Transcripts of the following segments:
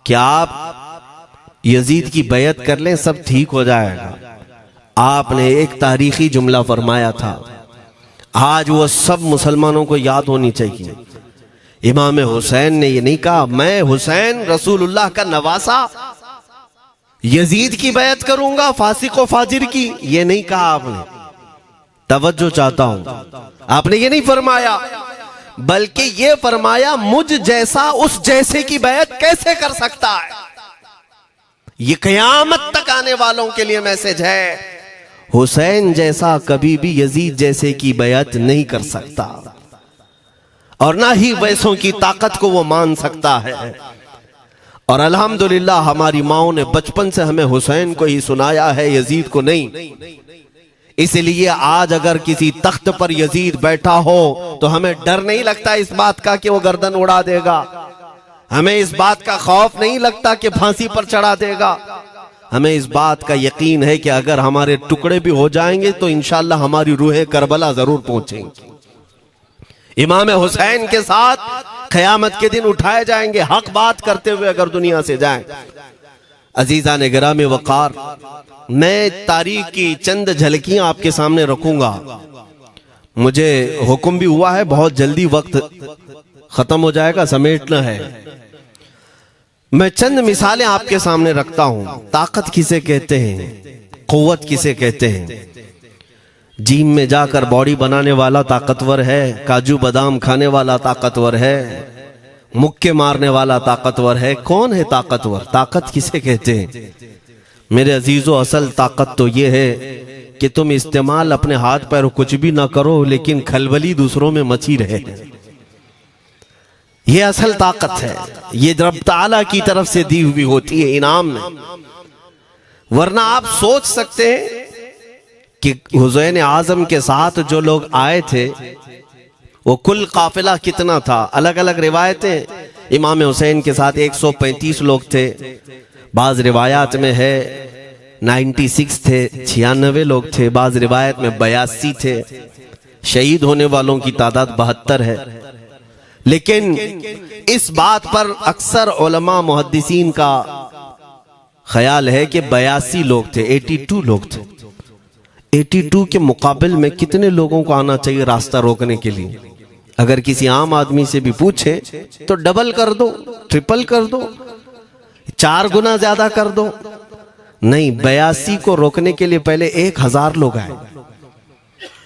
कि आप यजीद की बैयत कर लें, सब ठीक हो जाएगा। आपने एक तारीखी जुमला फरमाया था, आज वो सब मुसलमानों को याद होनी चाहिए। इमाम हुसैन ने ये नहीं कहा मैं हुसैन रसूलुल्लाह का नवासा यजीद की बैयत करूंगा फासिक व फाजिर की, ये नहीं कहा आपने। तवज्जो चाहता हूं, आपने ये नहीं फरमाया, बल्कि ये फरमाया मुझ जैसा उस जैसे की बैयत कैसे कर सकता है। ये क़यामत तक आने वालों के लिए मैसेज है, हुसैन जैसा कभी भी यजीद जैसे की बैयत नहीं कर सकता, और ना ही वैसों की ताकत को वो मान सकता है। और अल्हम्दुलिल्लाह हमारी माओं ने बचपन से हमें हुसैन को ही सुनाया है, यजीद को नहीं। इसलिए आज अगर किसी तख्त पर यजीद बैठा हो तो हमें डर नहीं लगता इस बात का कि वो गर्दन उड़ा देगा, हमें इस बात का खौफ नहीं लगता कि फांसी पर चढ़ा देगा। हमें इस बात का यकीन है कि अगर हमारे टुकड़े भी हो जाएंगे तो इंशाअल्लाह हमारी रूहें करबला जरूर पहुंचेंगी। इमाम हुसैन के साथ क़यामत के दिन उठाए जाएंगे, हक बात करते हुए अगर दुनिया से जाएं। अजीजा ने गिरामी वक़ार, मैं तारीख की चंद झलकियां आपके सामने रखूंगा। मुझे हुक्म भी हुआ है, बहुत जल्दी वक्त खत्म हो जाएगा, समेटना है। मैं चंद मिसालें आपके सामने रखता हूं। ताकत किसे कहते हैं, क़ुव्वत किसे कहते हैं। जिम में जाकर बॉडी बनाने वाला ताकतवर है, काजू बादाम खाने वाला ताकतवर है, मुक्के मारने वाला ताकतवर है। कौन है ताकतवर, ताकत किसे कहते हैं? मेरे अजीजों, असल ताकत तो ये है कि तुम इस्तेमाल अपने हाथ पैर कुछ भी ना करो, लेकिन खलबली दूसरों में मची रहे। ये असल ताकत है, ये रब ताला की तरफ से दी हुई होती है इनाम में। वरना आप सोच सकते हैं कि हुसैन आजम के साथ जो लोग आए थे वो कुल काफिला कितना था। अलग अलग रिवायतें, इमाम हुसैन के साथ 135 लोग थे, बाज रिवायात में है 96 थे, 96 लोग थे, बाज रिवायत में 82 थे। शहीद होने वालों की तादाद 72 है। लेकिन इस बात पर अक्सर उलमा मुहद्दिसीन का ख्याल है कि 82 लोग थे, 82 लोग थे। 82 के मुकाबिल में कितने लोगों को आना चाहिए रास्ता रोकने के लिए? अगर किसी आम आदमी से भी पूछे तो डबल कर दो, ट्रिपल कर दो, 4 गुना ज्यादा कर दो। नहीं, 82 को रोकने के लिए पहले 1000 लोग आए,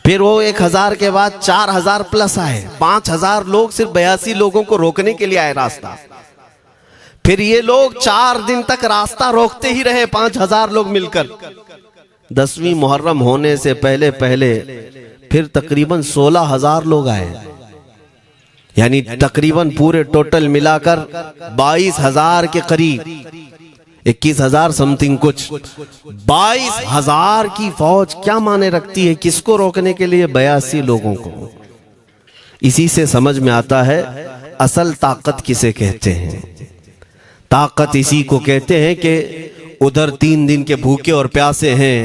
फिर वो 1000 के बाद 4000 प्लस आए, 5000 लोग सिर्फ 82 लोगों को रोकने के लिए आए रास्ता। फिर ये लोग 4 दिन तक रास्ता रोकते ही रहे, 5000 लोग मिलकर। 10वीं मुहर्रम होने से पहले पहले फिर तकरीबन 16000 लोग आए, यानी तकरीबन पूरे टोटल मिलाकर 22000 के करीब, 21000 समथिंग कुछ। 22000 की फौज क्या माने रखती है, किसको रोकने के लिए? 82 लोगों को। इसी से समझ में आता है असल ताकत किसे कहते हैं। ताकत इसी को कहते हैं कि उधर 3 दिन के भूखे और प्यासे हैं,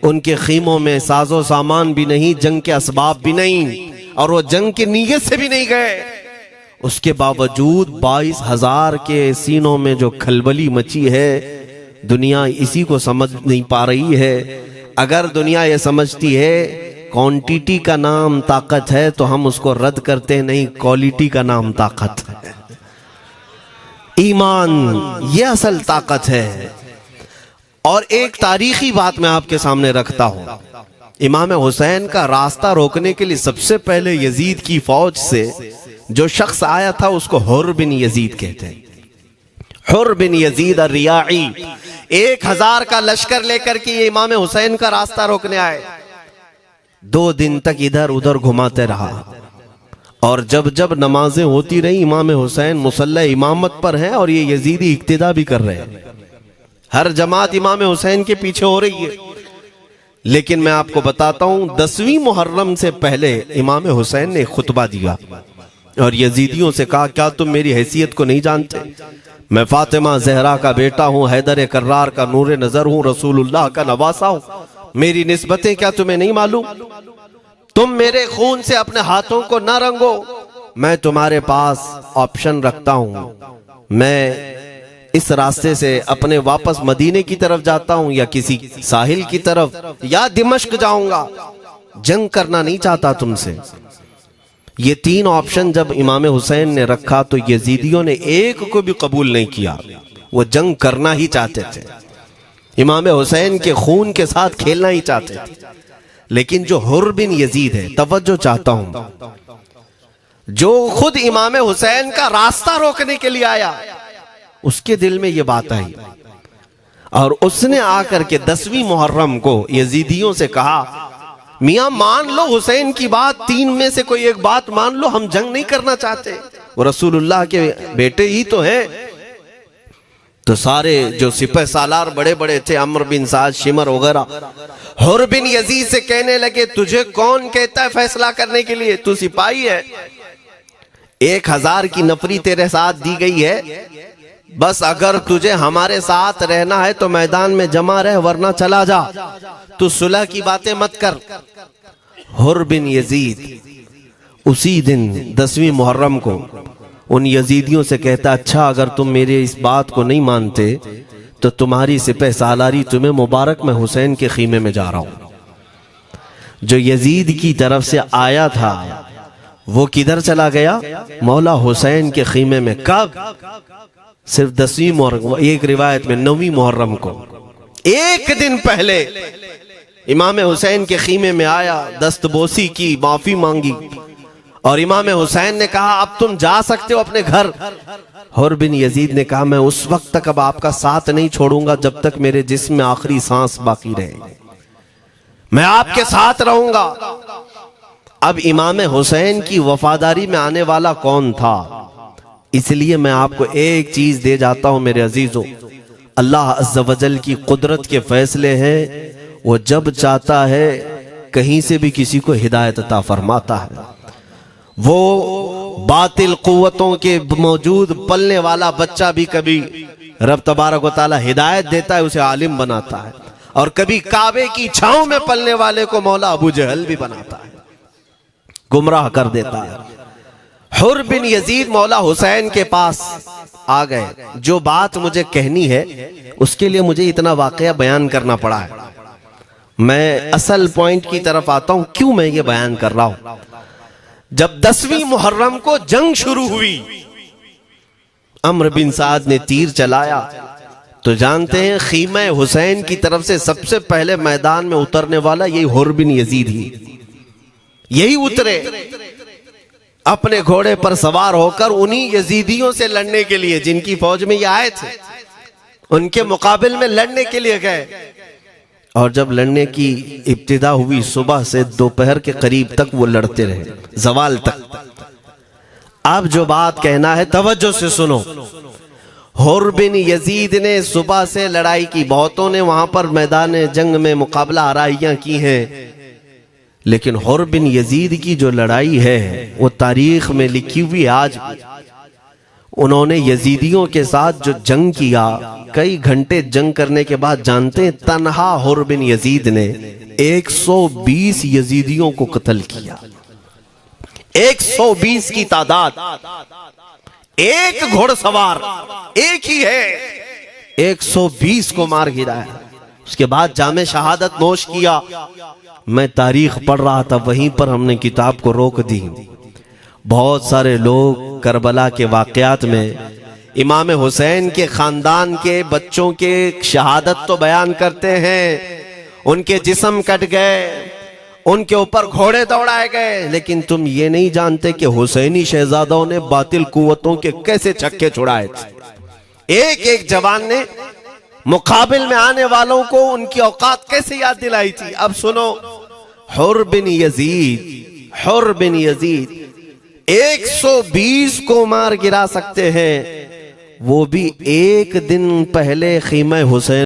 उनके खीमों में साजो सामान भी नहीं, जंग के असबाब भी नहीं, और वो जंग की नीयत से भी नहीं गए। उसके बावजूद 22000 के सीनों में जो खलबली मची है, दुनिया इसी को समझ नहीं पा रही है। अगर दुनिया ये समझती है क्वांटिटी का नाम ताकत है तो हम उसको रद्द करते नहीं, क्वालिटी का नाम ताकत है। ईमान ये असल ताकत है। और एक तारीखी बात मैं आपके सामने रखता हूं। इमाम हुसैन का रास्ता रोकने के लिए सबसे पहले यजीद की फौज से जो शख्स आया था उसको हुर बिन यजीद कहते हैं। हुर बिन यजीद रियाई 1000 का लश्कर लेकर के ये इमाम हुसैन का रास्ता रोकने आए। 2 दिन तक इधर उधर घुमाते रहा, और जब जब नमाजें होती रही इमाम हुसैन मुसल्ला इमामत पर हैं और ये यजीदी इक्तिदा भी कर रहे हैं। हर जमात इमाम हुसैन के पीछे हो रही है। लेकिन मैं आपको बताता हूं, 10वीं मुहर्रम से पहले इमाम हुसैन ने खुतबा दिया और यजीदियों से कहा, क्या तुम मेरी हैसियत को नहीं जानते? मैं फातिमा जहरा का बेटा हूं, हैदर कर्रार का नूर नजर हूं, रसूलुल्लाह का नवासा हूं। मेरी निस्बतें क्या तुम्हें नहीं मालूम? तुम मेरे खून से अपने हाथों को न रंगो। मैं तुम्हारे पास ऑप्शन रखता हूं, मैं इस रास्ते से अपने वापस मदीने की तरफ जाता हूं या किसी साहिल की तरफ या दिमश्क जाऊंगा, जंग करना नहीं चाहता तुमसे। ये तीन ऑप्शन जब इमाम हुसैन ने रखा तो यजीदियों ने एक को भी कबूल नहीं किया, वो जंग करना ही चाहते थे, इमाम हुसैन के खून के साथ खेलना ही चाहते थे। लेकिन जो हुर बिन यजीद है, तवज्जो चाहता हूं, जो खुद इमाम हुसैन का रास्ता रोकने के लिए आया, उसके दिल में ये बात आई और उसने आकर के 10वीं मुहर्रम को यजीदियों से कहा, मियां मान लो हुसैन की बात, तीन में से कोई एक बात मान लो, हम जंग नहीं करना चाहते, वो रसूलुल्लाह के बेटे ही तो हैं। तो सारे जो सिपह सालार बड़े बड़े थे, अम्र बिन साद, शिमर वगैरह, हुर बिन यजीद से कहने लगे, तुझे कौन कहता है फैसला करने के लिए, तू सिपाही है, 1000 की नफरी तेरे साथ दी गई है, बस अगर तुझे हमारे साथ रहना है तो मैदान में जमा रह, वरना चला जा, तू सुलह की बातें मत कर। हुर बिन यजीद उसी दिन 10वीं मुहर्रम को उन यजीदियों से कहता, अच्छा अगर तुम मेरे इस बात को नहीं मानते तो तुम्हारी सिपह सालारी तुम्हें मुबारक, मैं हुसैन के खीमे में जा रहा हूं। जो यजीद की तरफ से आया था वो किधर चला गया, मौला हुसैन के खीमे में। कब? सिर्फ 10वीं मुहर्रम, एक रिवायत में 9वीं मुहर्रम को, एक दिन पहले इमाम हुसैन के खीमे में आया, दस्तबोसी की, माफी मांगी और इमाम हुसैन ने कहा, अब तुम जा सकते हो अपने घर। हुर बिन यजीद ने कहा, मैं उस वक्त तक अब आपका साथ नहीं छोड़ूंगा जब तक मेरे जिस्म में आखिरी सांस बाकी रहेगी, मैं आपके साथ रहूंगा। अब इमाम हुसैन की वफादारी में आने वाला कौन था, इसलिए मैं आपको एक चीज दे जाता हूं मेरे अजीजों, अल्लाह अज़्ज़ वजल की कुदरत के फैसले हैं, वो जब चाहता है कहीं से भी किसी को हिदायत अता फरमाता है। वो बातिल कुव्वतों के मौजूद पलने वाला बच्चा भी कभी रब तबारक व तआला हिदायत देता है, उसे आलिम बनाता है, और कभी काबे की छांव में पलने वाले को मौला अबू जहल भी बनाता है, गुमराह कर देता है। हुर बिन यजीद मौला हुसैन के पास आ गए। जो बात मुझे कहनी है उसके लिए मुझे इतना वाकया बयान करना पड़ा है। मैं असल पॉइंट की तरफ आता हूं, क्यों मैं ये बयान कर रहा हूं। जब 10वीं मुहर्रम को जंग शुरू हुई, अम्र बिन साद ने तीर चलाया, तो जानते हैं खीमा हुसैन की तरफ से सबसे पहले मैदान में उतरने वाला यही हुर बिन यजीद ही, यही उतरे अपने घोड़े पर सवार होकर उन्हीं यजीदियों से लड़ने के लिए जिनकी फौज में ये आए थे, उनके मुकाबिल में लड़ने के लिए गए। और जब लड़ने की इब्तिदा हुई, सुबह से दोपहर के करीब तक वो लड़ते रहे, जवाल तक। अब जो बात कहना है तवज्जो से सुनो। हुर बिन यजीद ने सुबह से लड़ाई की, बहुतों ने वहां पर मैदान जंग में मुकाबला आराइयां की हैं, लेकिन हुर बिन यजीद की जो लड़ाई है वो तारीख में लिखी हुई। आज उन्होंने यजीदियों के साथ जो जंग किया, कई घंटे जंग करने के बाद, जानते हैं तन्हा हुर बिन यजीद ने 120 यजीदियों को कत्ल किया। 120 की तादाद, एक घोड़सवार एक ही है, 120 को मार गिराया। उसके बाद जामे शहादत नोश किया। मैं तारीख पढ़ रहा था, वहीं पर हमने किताब को रोक दी। बहुत सारे लोग करबला के वाकयात में इमाम हुसैन के खानदान के बच्चों के शहादत तो बयान करते हैं, उनके जिस्म कट गए, उनके ऊपर घोड़े दौड़ाए गए, लेकिन तुम ये नहीं जानते कि हुसैनी शहजादों ने बातिल कुव्वतों के कैसे छक्के छुड़ाए थे। एक एक जवान ने मुकाबिल में आने वालों को उनकी औकात कैसे याद दिलाई थी। अब सुनो, हुर बिन यजीद 120 को मार गिरा सकते हैं, वो भी एक दिन पहले खीमा हुसैन